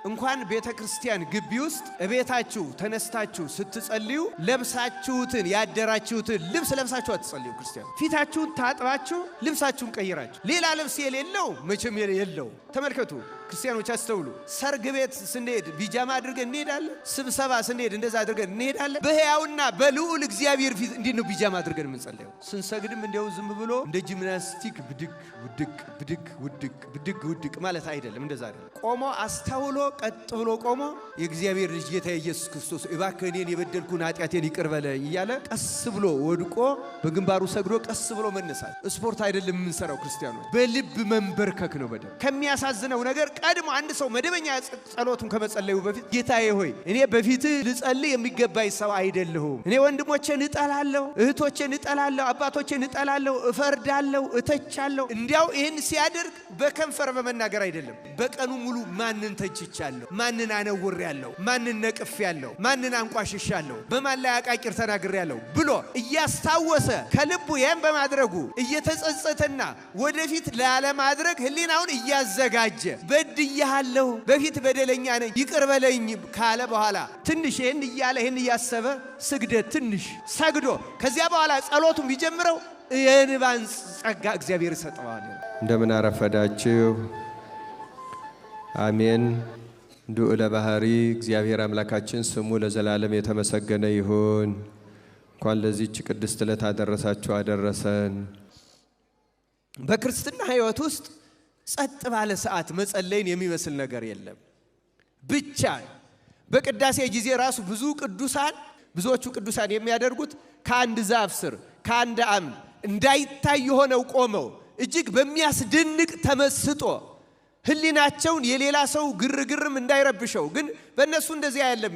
እንኳን ቤተክርስቲያን ግቢ ውስጥ እቤታችሁ ተነስታችሁ ስትጸልዩ ለብሳችሁትን ያደራችሁትን ልብስ ለብሳችሁ አትጸልዩ። ክርስቲያን ፊታችሁን ታጥባችሁ ልብሳችሁን ቀይራችሁ ሌላ ልብስ የሌለው መቼም የለው። ተመልከቱ ክርስቲያኖች አስተውሉ። ሰርግ ቤት ስንሄድ ቢጃማ አድርገን እንሄዳለን። ስብሰባ ስንሄድ እንደዛ አድርገን እንሄዳለን። በሕያውና በልዑል እግዚአብሔር ፊት እንዴት ነው ቢጃማ አድርገን የምንጸልየው? ስንሰግድም እንዲያው ዝም ብሎ እንደ ጂምናስቲክ ብድግ ውድቅ ብድግ ውድቅ ብድግ ውድቅ ማለት አይደለም። እንደዛ አይደለም። ቆሞ አስተውሎ ቀጥ ብሎ ቆሞ የእግዚአብሔር ልጅ ጌታ ኢየሱስ ክርስቶስ እባክህ እኔን የበደልኩን ኃጢአቴን ይቅር በለኝ እያለ ቀስ ብሎ ወድቆ በግንባሩ ሰግዶ ቀስ ብሎ መነሳት ስፖርት አይደለም የምንሰራው። ክርስቲያኖች በልብ መንበርከክ ነው። በደም ከሚያሳዝነው ነገር ቀድሞ አንድ ሰው መደበኛ ጸሎቱን ከመጸለዩ በፊት ጌታዬ ሆይ እኔ በፊትህ ልጸልይ የሚገባኝ ሰው አይደለሁም። እኔ ወንድሞቼን እጠላለሁ፣ እህቶቼን እጠላለሁ፣ አባቶቼን እጠላለሁ፣ እፈርዳለሁ፣ እተቻለሁ። እንዲያው ይህን ሲያደርግ በከንፈር በመናገር አይደለም። በቀኑ ሙሉ ማንን ተችቻለሁ፣ ማንን አነውሬያለሁ፣ ማንን ነቅፌያለሁ፣ ማንን አንቋሽሻለሁ፣ በማን ላይ አቃቂር ተናግሬያለሁ ብሎ እያስታወሰ ከልቡ ያን በማድረጉ እየተጸጸተና ወደፊት ላለማድረግ ህሊናውን እያዘጋጀ በድያለሁ፣ በፊት በደለኛ ነኝ ይቅር በለኝ ካለ በኋላ ትንሽ ይህን እያለ ይህን እያሰበ ስግደት ትንሽ ሰግዶ ከዚያ በኋላ ጸሎቱን ቢጀምረው የንባን ጸጋ እግዚአብሔር ይሰጠዋል። እንደምን አረፈዳችሁ። አሜን። ዱእ ለባህሪ እግዚአብሔር አምላካችን ስሙ ለዘላለም የተመሰገነ ይሁን። እንኳን ለዚህች ቅድስት ዕለት አደረሳችሁ አደረሰን። በክርስትና ሕይወት ውስጥ ጸጥ ባለ ሰዓት መጸለይን የሚመስል ነገር የለም። ብቻ በቅዳሴ ጊዜ ራሱ ብዙዎቹ ቅዱሳን የሚያደርጉት ከአንድ ዛፍ ስር ከአንድ አምድ እንዳይታይ ሆነው ቆመው እጅግ በሚያስደንቅ ተመስጦ ህሊናቸውን የሌላ ሰው ግርግርም እንዳይረብሸው፣ ግን በእነሱ እንደዚያ የለም።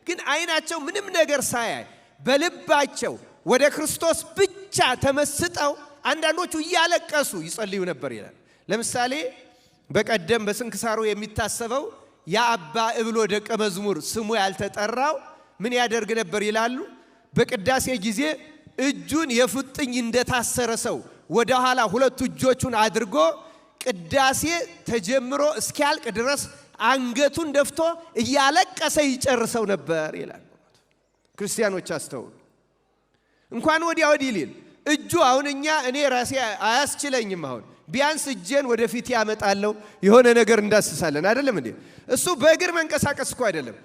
ግን አይናቸው ምንም ነገር ሳያይ በልባቸው ወደ ክርስቶስ ብቻ ተመስጠው አንዳንዶቹ እያለቀሱ ይጸልዩ ነበር ይላል። ለምሳሌ በቀደም በስንክሳሩ የሚታሰበው የአባ እብሎ ደቀ መዝሙር ስሙ ያልተጠራው ምን ያደርግ ነበር ይላሉ? በቅዳሴ ጊዜ እጁን የፍጥኝ እንደታሰረ ሰው ወደ ኋላ ሁለቱ እጆቹን አድርጎ ቅዳሴ ተጀምሮ እስኪያልቅ ድረስ አንገቱን ደፍቶ እያለቀሰ ይጨርሰው ነበር ይላል። ክርስቲያኖች አስተውሉ። እንኳን ወዲያ ወዲህ ሊል እጁ አሁን እኔ ራሴ አያስችለኝም። አሁን ቢያንስ እጄን ወደፊት ያመጣለው የሆነ ነገር እንዳስሳለን አይደለም እንዴ? እሱ በእግር መንቀሳቀስ እኮ አይደለም።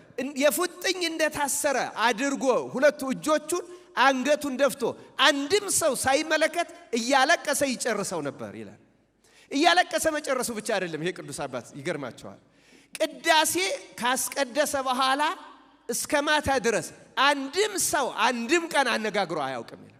የፍጥኝ እንደታሰረ አድርጎ ሁለቱ እጆቹን አንገቱን ደፍቶ አንድም ሰው ሳይመለከት እያለቀሰ ይጨርሰው ነበር ይላል። እያለቀሰ መጨረሱ ብቻ አይደለም። ይሄ ቅዱስ አባት ይገርማቸዋል። ቅዳሴ ካስቀደሰ በኋላ እስከ ማታ ድረስ አንድም ሰው አንድም ቀን አነጋግሮ አያውቅም ይላል።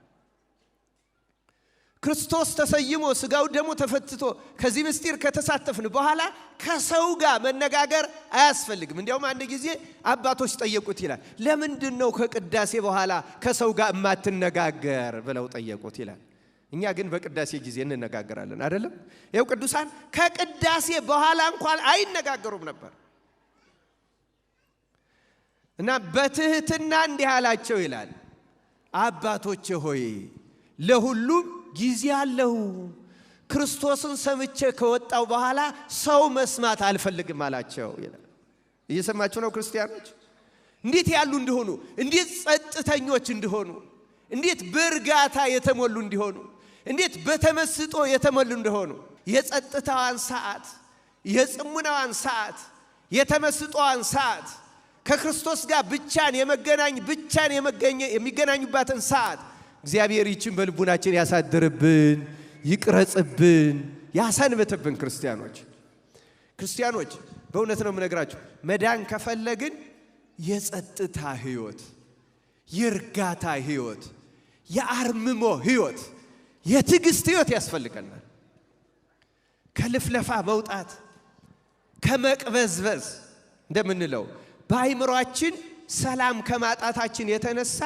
ክርስቶስ ተሰይሞ ስጋው ደሙ ተፈትቶ ከዚህ ምስጢር ከተሳተፍን በኋላ ከሰው ጋር መነጋገር አያስፈልግም። እንዲያውም አንድ ጊዜ አባቶች ጠየቁት ይላል፣ ለምንድን ነው ከቅዳሴ በኋላ ከሰው ጋር የማትነጋገር ብለው ጠየቁት ይላል። እኛ ግን በቅዳሴ ጊዜ እንነጋገራለን አይደለም? ይኸው ቅዱሳን ከቅዳሴ በኋላ እንኳን አይነጋገሩም ነበር። እና በትህትና እንዲህ አላቸው ይላል፣ አባቶቼ ሆይ ለሁሉም ጊዜ አለው። ክርስቶስን ሰምቼ ከወጣው በኋላ ሰው መስማት አልፈልግም አላቸው ይላል። እየሰማችሁ ነው ክርስቲያኖች? እንዴት ያሉ እንደሆኑ፣ እንዴት ጸጥተኞች እንደሆኑ፣ እንዴት በእርጋታ የተሞሉ እንዲሆኑ፣ እንዴት በተመስጦ የተሞሉ እንደሆኑ። የጸጥታዋን ሰዓት፣ የጽሙናዋን ሰዓት፣ የተመስጦዋን ሰዓት፣ ከክርስቶስ ጋር ብቻን የሚገናኙባትን ሰዓት እግዚአብሔር ይችን በልቡናችን ያሳድርብን፣ ይቅረጽብን፣ ያሰንብትብን። ክርስቲያኖች በእውነት ነው የምነግራችሁ፣ መዳን ከፈለግን የጸጥታ ህይወት፣ የእርጋታ ህይወት፣ የአርምሞ ህይወት፣ የትዕግስት ህይወት ያስፈልገናል። ከልፍለፋ መውጣት፣ ከመቅበዝበዝ እንደምንለው በአይምሯችን ሰላም ከማጣታችን የተነሳ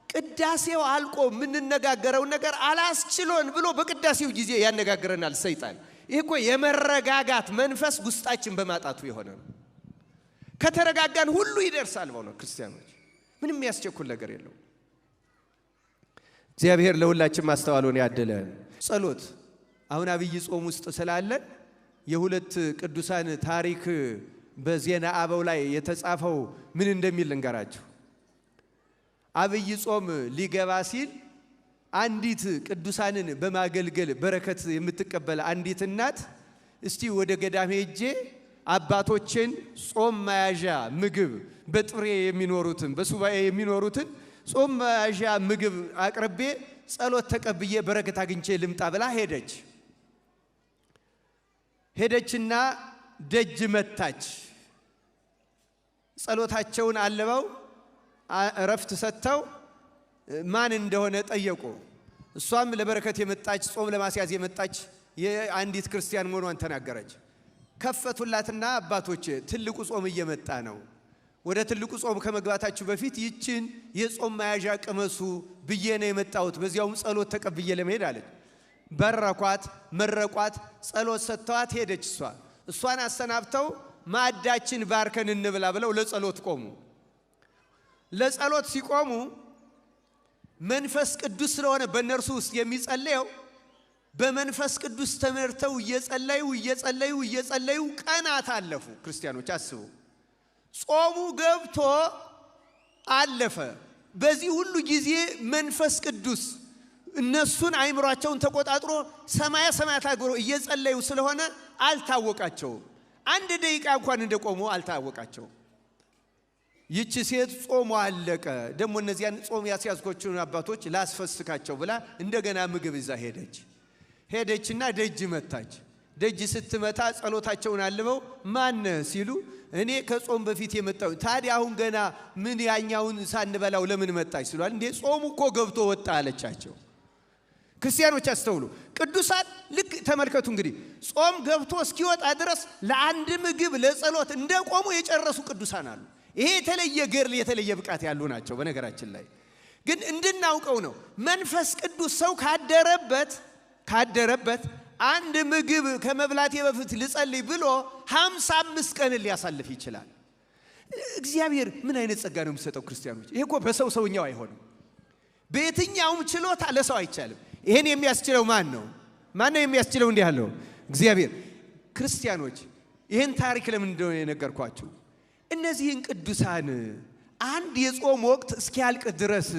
ቅዳሴው አልቆ የምንነጋገረው ነገር አላስችሎን ብሎ በቅዳሴው ጊዜ ያነጋግረናል ሰይጣን። ይህ እኮ የመረጋጋት መንፈስ ውስጣችን በማጣቱ የሆነ ነው። ከተረጋጋን ሁሉ ይደርሳል። በእውነት ክርስቲያኖች ምንም የሚያስቸኩል ነገር የለው። እግዚአብሔር ለሁላችን ማስተዋሉን ያድለን። ጸሎት አሁን አብይ ጾም ውስጥ ስላለን የሁለት ቅዱሳን ታሪክ በዜና አበው ላይ የተጻፈው ምን እንደሚል ልንገራችሁ። አብይ ጾም ሊገባ ሲል አንዲት ቅዱሳንን በማገልገል በረከት የምትቀበል አንዲት እናት እስቲ ወደ ገዳም ሄጄ አባቶችን ጾም መያዣ ምግብ በጥሬ የሚኖሩትን በሱባኤ የሚኖሩትን ጾም መያዣ ምግብ አቅርቤ ጸሎት ተቀብዬ በረከት አግኝቼ ልምጣ ብላ ሄደችና ደጅ መታች። ጸሎታቸውን አልበው እረፍት ሰጥተው ማን እንደሆነ ጠየቁ። እሷም ለበረከት የመጣች ጾም ለማስያዝ የመጣች የአንዲት ክርስቲያን መሆኗን ተናገረች። ከፈቱላትና አባቶች ትልቁ ጾም እየመጣ ነው፣ ወደ ትልቁ ጾም ከመግባታችሁ በፊት ይችን የጾም መያዣ ቅመሱ ብዬ ነው የመጣሁት፣ በዚያውም ጸሎት ተቀብዬ ለመሄድ አለች። በረኳት፣ መረቋት፣ ጸሎት ሰጥተዋት ሄደች። እሷን አሰናብተው ማዕዳችን ባርከን እንብላ ብለው ለጸሎት ቆሙ። ለጸሎት ሲቆሙ መንፈስ ቅዱስ ስለሆነ በእነርሱ ውስጥ የሚጸለየው በመንፈስ ቅዱስ ተመርተው እየጸለዩ ቀናት አለፉ። ክርስቲያኖች አስቡ፣ ጾሙ ገብቶ አለፈ። በዚህ ሁሉ ጊዜ መንፈስ ቅዱስ እነሱን አይምሯቸውን ተቆጣጥሮ ሰማያት አግሮ እየጸለዩ ስለሆነ አልታወቃቸውም። አንድ ደቂቃ እንኳን እንደቆሙ አልታወቃቸውም። ይቺ ሴት ጾሙ አለቀ፣ ደግሞ እነዚያን ጾም ያስያዝኮቹን አባቶች ላስፈስካቸው ብላ እንደገና ምግብ ይዛ ሄደችና ደጅ መታች። ደጅ ስትመታ ጸሎታቸውን አልበው ማን ሲሉ እኔ ከጾም በፊት የመጣው ታዲያ አሁን ገና ምን ያኛውን ሳንበላው ለምን መጣች ሲሏል። እንዴ ጾሙ እኮ ገብቶ ወጣ አለቻቸው። ክርስቲያኖች አስተውሉ። ቅዱሳን ልክ ተመልከቱ እንግዲህ ጾም ገብቶ እስኪወጣ ድረስ ለአንድ ምግብ ለጸሎት እንደቆሙ የጨረሱ ቅዱሳን አሉ። ይሄ የተለየ ገርል የተለየ ብቃት ያሉ ናቸው። በነገራችን ላይ ግን እንድናውቀው ነው መንፈስ ቅዱስ ሰው ካደረበት አንድ ምግብ ከመብላቴ በፊት ልጸልይ ብሎ 55 ቀን ሊያሳልፍ ይችላል። እግዚአብሔር ምን አይነት ጸጋ ነው የሚሰጠው ክርስቲያኖች? ይሄ እኮ በሰውኛው አይሆንም። በየትኛውም ችሎታ ለሰው አይቻልም። ይሄን የሚያስችለው ማን ነው የሚያስችለው? እንዲህ ያለው እግዚአብሔር። ክርስቲያኖች ይሄን ታሪክ ለምን እንደሆነ የነገርኳችሁ እነዚህን ቅዱሳን አንድ የጾም ወቅት እስኪያልቅ ድረስ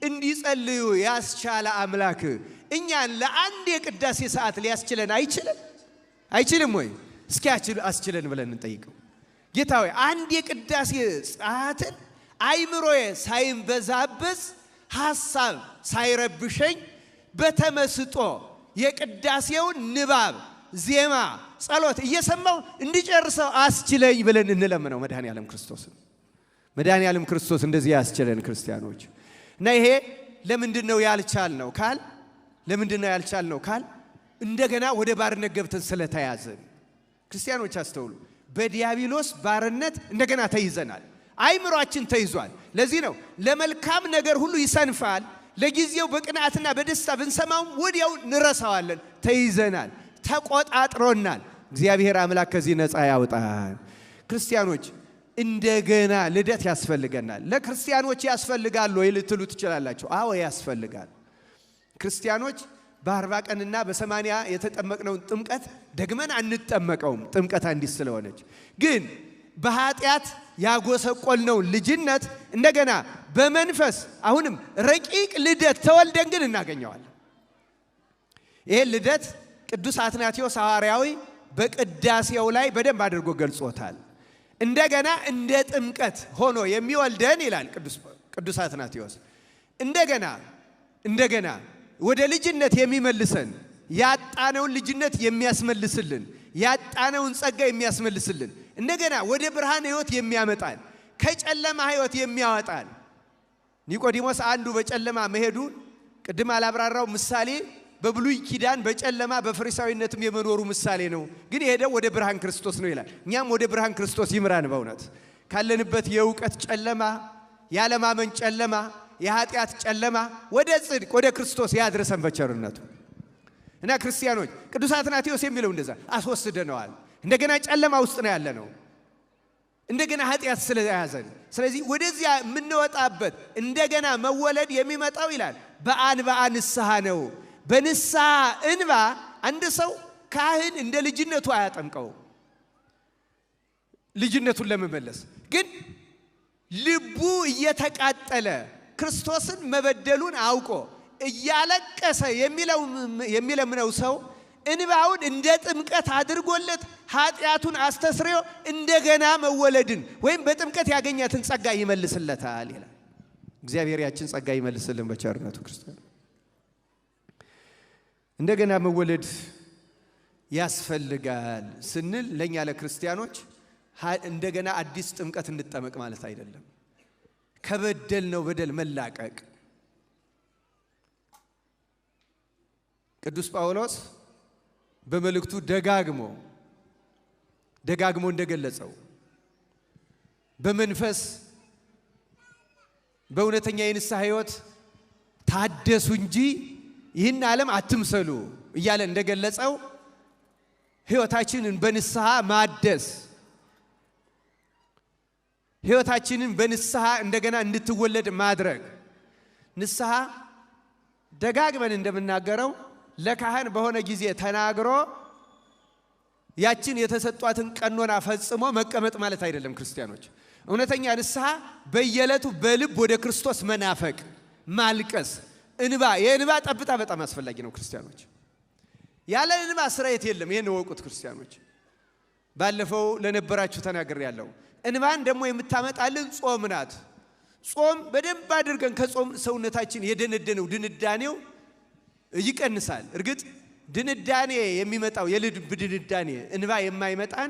እንዲጸልዩ ያስቻለ አምላክ እኛን ለአንድ የቅዳሴ ሰዓት ሊያስችለን አይችልም ወይ? እስኪ አስችለን ብለን እንጠይቀው። ጌታ ሆይ አንድ የቅዳሴ ሰዓትን አይምሮዬ ሳይንበዛበዝ ሐሳብ ሳይረብሸኝ በተመስጦ የቅዳሴውን ንባብ፣ ዜማ፣ ጸሎት እየሰማው እንዲጨርሰው አስችለኝ ብለን እንለምነው መድኃኔዓለም ክርስቶስ እንደዚህ ያስችለን ክርስቲያኖች። እና ይሄ ለምንድነው ያልቻልነው ካል እንደገና ወደ ባርነት ገብተን ስለተያዘን። ክርስቲያኖች አስተውሉ። በዲያብሎስ ባርነት እንደገና ተይዘናል። አይምሮአችን ተይዟል። ለዚህ ነው ለመልካም ነገር ሁሉ ይሰንፋል፣ ለጊዜው በቅንዓትና በደስታ ብንሰማው ወዲያው እንረሳዋለን። ተይዘናል፣ ተቆጣጥሮናል። እግዚአብሔር አምላክ ከዚህ ነፃ ያውጣን። ክርስቲያኖች እንደገና ልደት ያስፈልገናል። ለክርስቲያኖች ያስፈልጋል ወይ ልትሉ ትችላላችሁ። አዎ ያስፈልጋል። ክርስቲያኖች በ40 ቀንና በ80 የተጠመቅነውን ጥምቀት ደግመን አንጠመቀውም። ጥምቀት አንዲት ስለሆነች ግን በኃጢአት ያጎሰቆልነው ልጅነት እንደገና በመንፈስ አሁንም ረቂቅ ልደት ተወልደን ግን እናገኘዋለን። ይሄ ልደት ቅዱስ አትናቴዎስ ሐዋርያዊ በቅዳሴው ላይ በደንብ አድርጎ ገልጾታል። እንደገና እንደ ጥምቀት ሆኖ የሚወልደን ይላል ቅዱስ አትናቴዎስ። እንደገና ወደ ልጅነት የሚመልሰን፣ ያጣነውን ልጅነት የሚያስመልስልን፣ ያጣነውን ጸጋ የሚያስመልስልን፣ እንደገና ወደ ብርሃን ሕይወት የሚያመጣን፣ ከጨለማ ሕይወት የሚያወጣን። ኒቆዲሞስ አንዱ በጨለማ መሄዱ ቅድም አላብራራው ምሳሌ በብሉይ ኪዳን በጨለማ በፈሪሳዊነትም የመኖሩ ምሳሌ ነው። ግን የሄደው ወደ ብርሃን ክርስቶስ ነው ይላል። እኛም ወደ ብርሃን ክርስቶስ ይምራን። በእውነት ካለንበት የእውቀት ጨለማ፣ ያለማመን ጨለማ፣ የኃጢአት ጨለማ ወደ ጽድቅ ወደ ክርስቶስ ያድርሰን በቸርነቱ። እና ክርስቲያኖች ቅዱስ አትናቴዎስ የሚለው እንደዛ አስወስደነዋል። እንደገና ጨለማ ውስጥ ነው ያለነው፣ እንደገና ኃጢአት ስለያዘን። ስለዚህ ወደዚያ የምንወጣበት እንደገና መወለድ የሚመጣው ይላል በአንብዓ ንስሐ ነው። በንስሐ እንባ አንድ ሰው ካህን እንደ ልጅነቱ አያጠምቀው። ልጅነቱን ለመመለስ ግን ልቡ እየተቃጠለ ክርስቶስን መበደሉን አውቆ እያለቀሰ የሚለምነው ሰው እንባውን እንደ ጥምቀት አድርጎለት ኃጢአቱን አስተስርዮ እንደገና መወለድን ወይም በጥምቀት ያገኛትን ጸጋ ይመልስለታል ይላል። እግዚአብሔር ያችን ጸጋ ይመልስልን በቸርነቱ ክርስቲያን። እንደገና መወለድ ያስፈልጋል ስንል ለኛ ለክርስቲያኖች እንደገና አዲስ ጥምቀት እንጠመቅ ማለት አይደለም። ከበደልነው በደል መላቀቅ። ቅዱስ ጳውሎስ በመልእክቱ ደጋግሞ እንደገለጸው በመንፈስ በእውነተኛ የንስሐ ሕይወት ታደሱ እንጂ ይህን ዓለም አትምሰሉ እያለ እንደገለጸው ሕይወታችንን በንስሐ ማደስ፣ ሕይወታችንን በንስሐ እንደገና እንድትወለድ ማድረግ። ንስሐ ደጋግመን እንደምናገረው ለካህን በሆነ ጊዜ ተናግሮ ያችን የተሰጧትን ቀኖና ፈጽሞ መቀመጥ ማለት አይደለም። ክርስቲያኖች እውነተኛ ንስሐ በየዕለቱ በልብ ወደ ክርስቶስ መናፈቅ፣ ማልቀስ፣ የእንባ ጠብታ በጣም አስፈላጊ ነው። ክርስቲያኖች ያለ እንባ ስርየት የለም። ይሄን ወቁት ክርስቲያኖች። ባለፈው ለነበራችሁ ተናግሬያለሁ። እንባን ደግሞ የምታመጣልን ጾም ናት። ጾም በደንብ አድርገን ከጾም ሰውነታችን የደነደነው ድንዳኔው ይቀንሳል። እርግጥ ድንዳኔ የሚመጣው የልብ ድንዳኔ እንባ የማይመጣን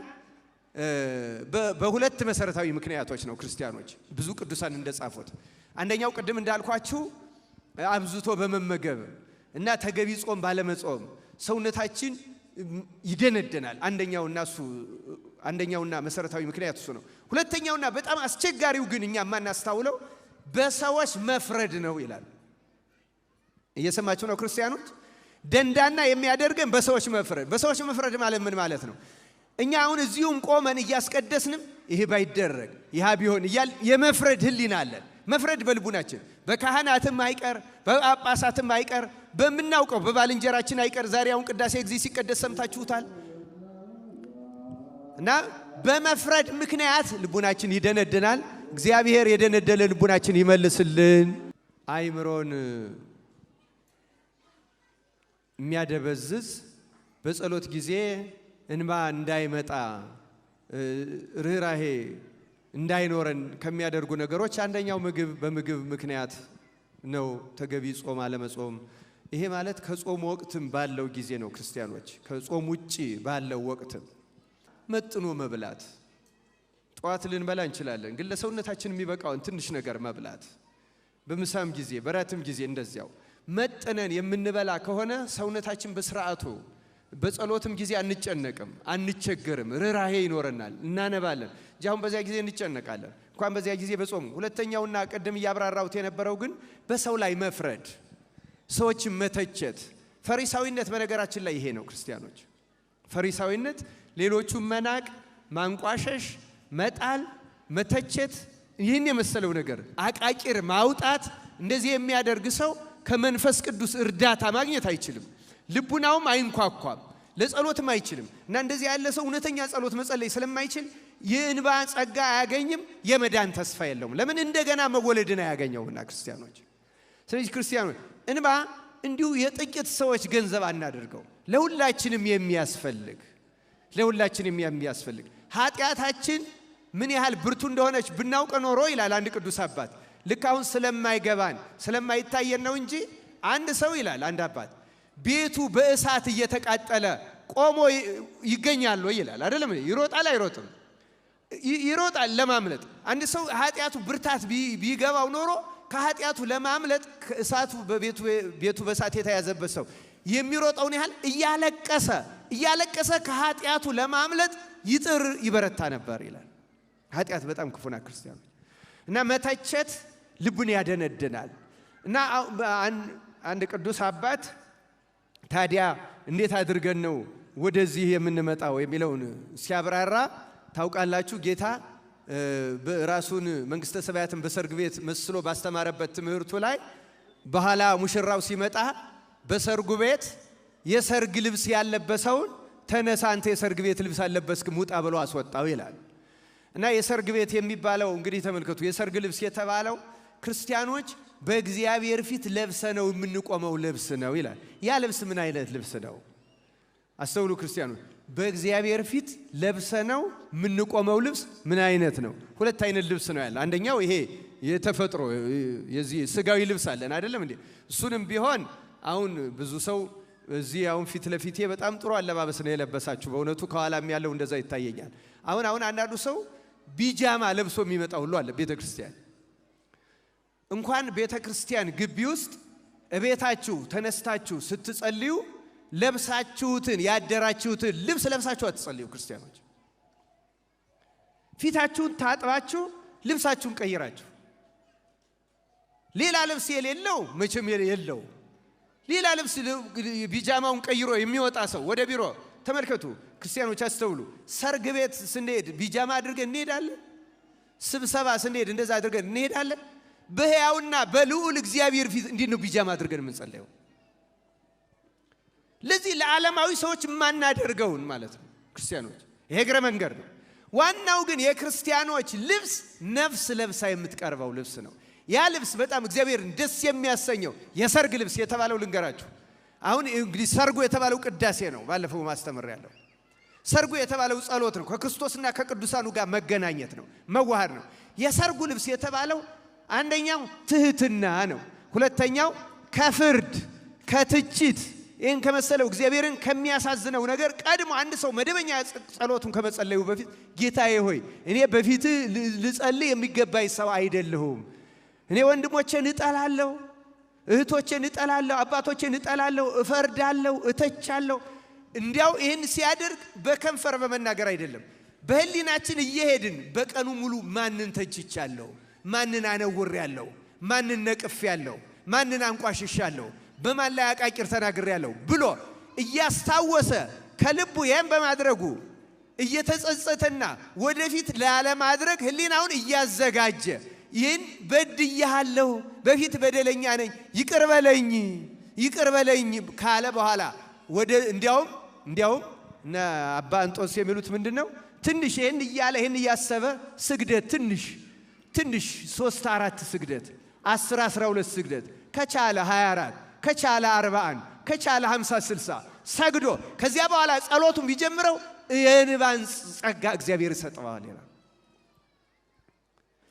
በሁለት መሰረታዊ ምክንያቶች ነው። ክርስቲያኖች ብዙ ቅዱሳን እንደጻፉት አንደኛው ቅድም እንዳልኳችሁ አብዝቶ በመመገብ እና ተገቢ ጾም ባለመጾም ሰውነታችን ይደነደናል። አንደኛውና መሰረታዊ ምክንያት እሱ ነው። ሁለተኛውና በጣም አስቸጋሪው ግን እኛ ማናስተውለው በሰዎች መፍረድ ነው ይላል። እየሰማችሁ ነው ክርስቲያኖች? ደንዳና የሚያደርገን በሰዎች መፍረድ ማለት ምን ማለት ነው? እኛ አሁን እዚሁም ቆመን እያስቀደስንም ይሄ ባይደረግ ይሃ ቢሆን እያል የመፍረድ ህሊና አለን። መፍረድ በልቡናችን በካህናትም አይቀር በጳጳሳትም አይቀር በምናውቀው በባልንጀራችን አይቀር። ዛሬ አሁን ቅዳሴ ጊዜ ሲቀደስ ሰምታችሁታል። እና በመፍረድ ምክንያት ልቡናችን ይደነድናል። እግዚአብሔር የደነደነ ልቡናችን ይመልስልን። አይምሮን የሚያደበዝዝ በጸሎት ጊዜ እንባ እንዳይመጣ ርህራሄ እንዳይኖረን ከሚያደርጉ ነገሮች አንደኛው በምግብ ምክንያት ነው። ተገቢ ጾም አለመጾም። ይሄ ማለት ከጾም ወቅትም ባለው ጊዜ ነው። ክርስቲያኖች ከጾም ውጪ ባለው ወቅትም መጥኖ መብላት። ጠዋት ልንበላ እንችላለን፣ ግን ለሰውነታችን የሚበቃውን ትንሽ ነገር መብላት። በምሳም ጊዜ በራትም ጊዜ እንደዚያው መጥነን የምንበላ ከሆነ ሰውነታችን በስርዓቱ በጸሎትም ጊዜ አንጨነቅም፣ አንቸገርም፣ ርህራሄ ይኖረናል፣ እናነባለን። አሁን በዚያ ጊዜ እንጨነቃለን እንኳን በዚያ ጊዜ በጾም። ሁለተኛውና ቀደም ያብራራውት የነበረው ግን በሰው ላይ መፍረድ፣ ሰዎችን መተቸት። ፈሪሳዊነት በነገራችን ላይ ይሄ ነው ክርስቲያኖች። ፈሪሳዊነት ሌሎቹን መናቅ፣ ማንቋሸሽ፣ መጣል፣ መተቸት፣ ይህን የመሰለው ነገር አቃቂር ማውጣት። እንደዚህ የሚያደርግ ሰው ከመንፈስ ቅዱስ እርዳታ ማግኘት አይችልም። ልቡናውም አይንኳኳም፣ ለጸሎትም አይችልም። እና እንደዚህ ያለ ሰው እውነተኛ ጸሎት መጸለይ ስለማይችል የእንባ ጸጋ አያገኝም፣ የመዳን ተስፋ የለውም። ለምን? እንደገና መወለድን አያገኘውና ክርስቲያኖች። ስለዚህ ክርስቲያኖች እንባ እንዲሁ የጥቂት ሰዎች ገንዘብ አናደርገው። ለሁላችንም የሚያስፈልግ ኃጢአታችን ምን ያህል ብርቱ እንደሆነች ብናውቅ ኖሮ ይላል አንድ ቅዱስ አባት። ልክ አሁን ስለማይገባን ስለማይታየን ነው እንጂ አንድ ሰው ይላል አንድ አባት ቤቱ በእሳት እየተቃጠለ ቆሞ ይገኛል ወይ ይላል። አይደለም? ይሮጣል አይሮጥም? ይሮጣል ለማምለጥ። አንድ ሰው ኃጢአቱ ብርታት ቢገባው ኖሮ ከኃጢአቱ ለማምለጥ እሳቱ ቤቱ በእሳት የተያዘበት ሰው የሚሮጠውን ያህል እያለቀሰ ከኃጢአቱ ለማምለጥ ይበረታ ነበር ይላል። ኃጢአት በጣም ክፉና ክርስቲያኖች እና መተቸት ልቡን ያደነድናል። እና አንድ ቅዱስ አባት ታዲያ እንዴት አድርገን ነው ወደዚህ የምንመጣው የሚለውን ሲያብራራ ታውቃላችሁ። ጌታ ራሱን መንግስተ ሰማያትን በሰርግ ቤት መስሎ ባስተማረበት ትምህርቱ ላይ በኋላ ሙሽራው ሲመጣ በሰርጉ ቤት የሰርግ ልብስ ያለበሰውን ተነሳ አንተ የሰርግ ቤት ልብስ አለበስክም ውጣ ብሎ አስወጣው ይላል። እና የሰርግ ቤት የሚባለው እንግዲህ ተመልከቱ የሰርግ ልብስ የተባለው ክርስቲያኖች በእግዚአብሔር ፊት ለብሰነው የምንቆመው ልብስ ነው ይላል። ያ ልብስ ምን አይነት ልብስ ነው? አስተውሉ ክርስቲያኖች፣ በእግዚአብሔር ፊት ለብሰነው የምንቆመው ልብስ ምን አይነት ነው? ሁለት አይነት ልብስ ነው ያለ። አንደኛው ይሄ የተፈጥሮ የዚህ ስጋዊ ልብስ አለን አይደለም እንዴ? እሱንም ቢሆን አሁን ብዙ ሰው እዚህ አሁን ፊት ለፊቴ በጣም ጥሩ አለባበስ ነው የለበሳችሁ። በእውነቱ ከኋላም ያለው እንደዛ ይታየኛል። አሁን አንዳንዱ ሰው ቢጃማ ለብሶ የሚመጣ ሁሉ አለ ቤተክርስቲያን። እንኳን ቤተክርስቲያን ግቢ ውስጥ እቤታችሁ ተነስታችሁ ስትጸልዩ ለብሳችሁትን ያደራችሁትን ልብስ ለብሳችሁ አትጸልዩ ክርስቲያኖች። ፊታችሁን ታጥባችሁ ልብሳችሁን ቀይራችሁ ሌላ ልብስ የሌለው መቼም የለው ሌላ ልብስ ቢጃማውን ቀይሮ የሚወጣ ሰው ወደ ቢሮ ተመልከቱ ክርስቲያኖች አስተውሉ። ሰርግ ቤት ስንሄድ ቢጃማ አድርገን እንሄዳለን። ስብሰባ ስንሄድ እንደዛ አድርገን እንሄዳለን። በሕያውና በልዑል እግዚአብሔር ፊት እንዴት ነው ቢጃማ አድርገን የምንጸልየው? ለዚህ ለዓለማዊ ሰዎች ማናደርገውን ማለት ነው ክርስቲያኖች። ይሄ እግረ መንገድ ነው። ዋናው ግን የክርስቲያኖች ልብስ ነፍስ ለብሳ የምትቀርበው ልብስ ነው። ያ ልብስ በጣም እግዚአብሔርን ደስ የሚያሰኘው የሰርግ ልብስ የተባለው ልንገራችሁ። አሁን እንግዲህ ሰርጉ የተባለው ቅዳሴ ነው። ባለፈው ማስተምር ያለው ሰርጉ የተባለው ጸሎት ነው። ከክርስቶስና ከቅዱሳኑ ጋር መገናኘት ነው፣ መዋሃድ ነው። የሰርጉ ልብስ የተባለው አንደኛው ትህትና ነው። ሁለተኛው ከፍርድ ከትችት ይህን ከመሰለው እግዚአብሔርን ከሚያሳዝነው ነገር ቀድሞ አንድ ሰው መደበኛ ጸሎቱን ከመጸለዩ በፊት ጌታዬ ሆይ እኔ በፊት ልጸልይ የሚገባኝ ሰው አይደለሁም። እኔ ወንድሞቼን እጠላለሁ፣ እህቶቼን እጠላለሁ፣ አባቶቼን እጠላለሁ፣ እፈርዳለሁ፣ እተቻለሁ። እንዲያው ይህን ሲያደርግ በከንፈር በመናገር አይደለም፣ በህሊናችን እየሄድን በቀኑ ሙሉ ማንን ተችቻለሁ፣ ማንን አነውሬያለሁ፣ ማንን ነቅፌያለሁ፣ ማንን አንቋሽሻለሁ፣ በማን ላይ አቃቂር ተናግሬያለሁ ብሎ እያስታወሰ ከልቡ ይህን በማድረጉ እየተጸጸተና ወደፊት ላለማድረግ ህሊናውን እያዘጋጀ ይህን በድያለሁ፣ በፊት በደለኛ ነኝ፣ ይቅር በለኝ ካለ በኋላ ወደ እንዲያውም እና አባ እንጦንስ የሚሉት ምንድነው? ትንሽ ይህን እያለ ይህን እያሰበ ስግደት ትንሽ 3-4 ስግደት 10-12 ስግደት ከቻለ 24 ከቻለ 41 ከቻለ 50-60 ሰግዶ ከዚያ በኋላ ጸሎቱን ቢጀምረው የንባን ጸጋ እግዚአብሔር ይሰጠዋል ይላል።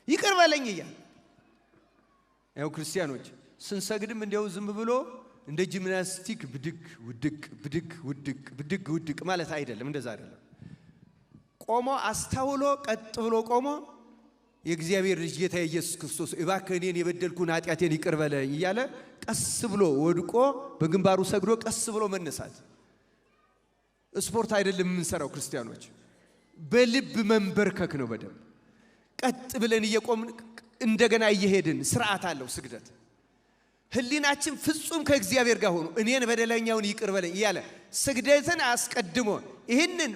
ይቅር በለኝ እያለ ያው ክርስቲያኖች ስንሰግድም እንዲያው ዝም ብሎ እንደ ጂምናስቲክ ብድግ ውድቅ ማለት አይደለም። እንደዛ አይደለም። ቆሞ አስተውሎ ቀጥ ብሎ ቆሞ የእግዚአብሔር ልጅ ጌታ ኢየሱስ ክርስቶስ እባክህ እኔን የበደልኩን ኃጢአቴን ይቅር በለኝ እያለ ቀስ ብሎ ወድቆ በግንባሩ ሰግዶ ቀስ ብሎ መነሳት። ስፖርት አይደለም የምንሰራው ክርስቲያኖች፣ በልብ መንበርከክ ነው። በደም ቀጥ ብለን እየቆምን እንደገና እየሄድን ስርዓት አለው ስግደት። ህሊናችን ፍጹም ከእግዚአብሔር ጋር ሆኖ እኔን በደለኛውን ይቅር በለኝ እያለ ስግደትን አስቀድሞ ይህንን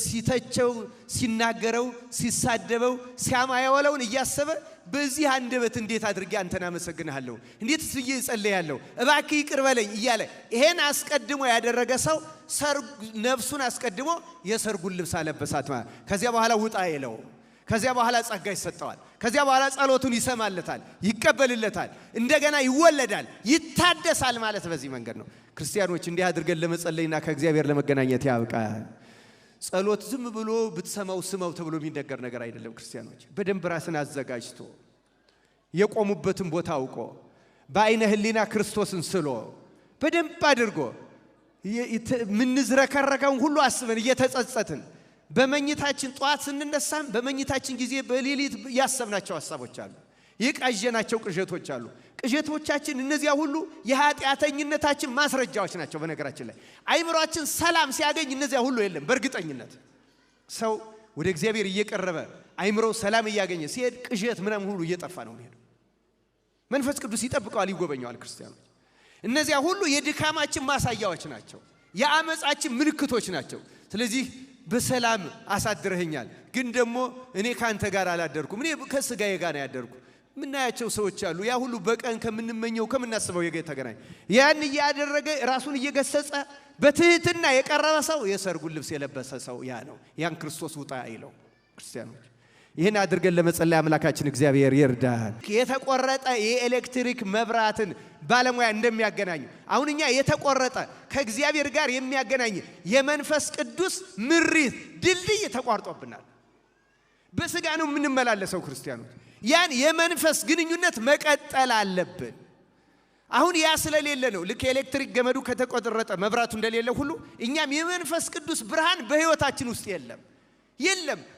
ሲተቸው ሲናገረው ሲሳደበው ሲያማያወለውን እያሰበ በዚህ አንደበት እንዴት አድርጌ አንተን አመሰግንሃለሁ፣ እንዴት ስዬ እጸልያለሁ፣ እባክህ ይቅር በለኝ እያለ ይሄን አስቀድሞ ያደረገ ሰው ነፍሱን አስቀድሞ የሰርጉን ልብስ አለበሳት ማለት። ከዚያ በኋላ ውጣ ይለው፣ ከዚያ በኋላ ጸጋ ይሰጠዋል፣ ከዚያ በኋላ ጸሎቱን ይሰማለታል፣ ይቀበልለታል፣ እንደገና ይወለዳል፣ ይታደሳል ማለት በዚህ መንገድ ነው። ክርስቲያኖች እንዲህ አድርገን ለመጸለይና ከእግዚአብሔር ለመገናኘት ያብቃል። ጸሎት ዝም ብሎ ብትሰማው ስማው ተብሎ የሚነገር ነገር አይደለም። ክርስቲያኖች በደንብ ራስን አዘጋጅቶ የቆሙበትን ቦታ አውቆ በአይነ ህሊና ክርስቶስን ስሎ በደንብ አድርጎ ምንዝረከረከውን ሁሉ አስበን እየተጸጸትን በመኝታችን ጧት ስንነሳም በመኝታችን ጊዜ በሌሊት ያሰብናቸው ሐሳቦች አሉ፣ የቃዠናቸው ቅዠቶች አሉ። ቅዠቶቻችን እነዚያ ሁሉ የኃጢአተኝነታችን ማስረጃዎች ናቸው። በነገራችን ላይ አይምሮአችን ሰላም ሲያገኝ እነዚያ ሁሉ የለም። በእርግጠኝነት ሰው ወደ እግዚአብሔር እየቀረበ አይምሮ ሰላም እያገኘ ሲሄድ ቅዠት ምናምን ሁሉ እየጠፋ ነው የሚሄደው። መንፈስ ቅዱስ ይጠብቀዋል፣ ይጎበኘዋል። ክርስቲያኖች እነዚያ ሁሉ የድካማችን ማሳያዎች ናቸው፣ የአመፃችን ምልክቶች ናቸው። ስለዚህ በሰላም አሳድረኸኛል፣ ግን ደግሞ እኔ ካንተ ጋር አላደርኩም፣ እኔ ከስጋዬ ጋር ያደርኩ ምናያቸው ሰዎች አሉ። ያ ሁሉ በቀን ከምንመኘው ከምናስበው የጌታ ተገናኝ ያን እያደረገ ራሱን እየገሰጸ በትህትና የቀረበ ሰው የሰርጉን ልብስ የለበሰ ሰው ያ ነው። ያን ክርስቶስ ውጣ ይለው። ክርስቲያኖች ይህን አድርገን ለመጸለይ አምላካችን እግዚአብሔር ይርዳን። የተቆረጠ የኤሌክትሪክ መብራትን ባለሙያ እንደሚያገናኙ አሁን እኛ የተቆረጠ ከእግዚአብሔር ጋር የሚያገናኝ የመንፈስ ቅዱስ ምሪት ድልድይ ተቋርጦብናል። በስጋ ነው የምንመላለሰው ክርስቲያኖች። ያን የመንፈስ ግንኙነት መቀጠል አለብን። አሁን ያ ስለሌለ ነው ልክ ኤሌክትሪክ ገመዱ ከተቆረጠ መብራቱ እንደሌለ ሁሉ እኛም የመንፈስ ቅዱስ ብርሃን በህይወታችን ውስጥ የለም።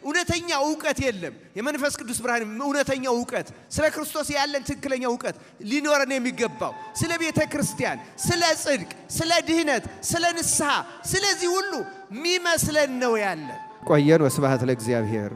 እውነተኛ ዕውቀት የለም። የመንፈስ ቅዱስ ብርሃን እውነተኛ ዕውቀት ስለ ክርስቶስ ያለን ትክክለኛ ዕውቀት ሊኖረን የሚገባው ስለ ቤተ ክርስቲያን፣ ስለ ጽድቅ፣ ስለ ድህነት፣ ስለ ንስሐ፣ ስለዚህ ሁሉ የሚመስለን ነው ያለን። ቆየን። ወስብሐት ለእግዚአብሔር።